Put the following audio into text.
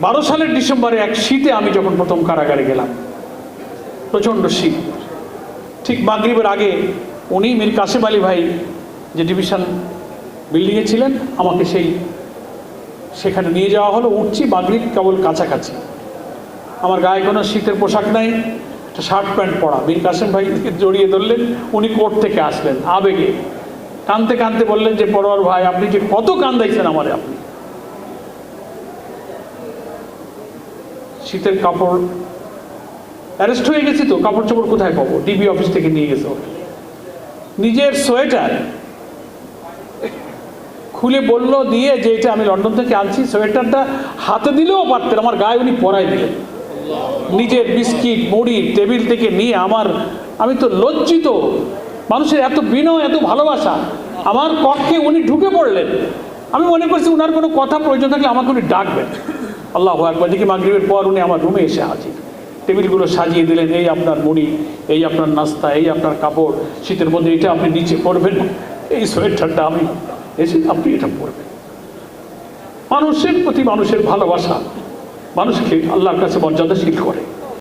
12 সালের ডিসেম্বরে এক শীতে আমি যখন প্রথম কারাগারে গেলাম, প্রচণ্ড শীত, ঠিক মাগরিবের আগে উনি মীর কাসেম আলী ভাই যে ডিভিশন বিল্ডিংয়ে ছিলেন, আমাকে সেখানে নিয়ে যাওয়া হলো। উঠছি মাগরিব কেবল কাছাকাছি, আমার গায়ে কোনো শীতের পোশাক নাই, একটা শার্ট প্যান্ট পরা। মীর কাসেম ভাই জড়িয়ে ধরলেন, উনি কোর্ট থেকে আসলেন আবেগে, কাঁদতে কাঁদতে বললেন যে পরোয়ার ভাই, আপনি যে কত কান্দাইছেন আমারে, আপনি শীতের কাপড়, অ্যারেস্ট হয়ে গেছি তো, কাপড় চোপড় কোথায় পাবো? ডিবি অফিস থেকে নিয়ে গেছে। নিজের সোয়েটার খুলে বলল দিয়ে যে এটা আমি লন্ডন থেকে আনছি, সোয়েটারটা হাতে দিলেও পারতেন, আমার গায়ে উনি পরাই দিলেন। নিজের বিস্কিট মুড়ি টেবিল থেকে নিয়ে আমি তো লজ্জিত, মানুষের এত বিনয়, এত ভালোবাসা, আমার কক্ষে উনি ঢুকে পড়লেন। আমি মনে করছি উনার কোনো কথা প্রয়োজন থাকলে আমাকে উনি ডাকবেন। আল্লাহু আকবার, দেখি মাগরিবের পর উনি আমার রুমে এসে হাজির, টেবিলগুলো সাজিয়ে দিলেন, এই আপনার মুড়ি, এই আপনার নাস্তা, এই আপনার কাপড়, শীতের মধ্যে এটা আপনি নিচে পরবেন, এই সোয়েটারটা আমি এসে আপনি এটা পরবেন। মানুষের প্রতি মানুষের ভালোবাসা মানুষকে আল্লাহর কাছে মর্যাদাশীল করে।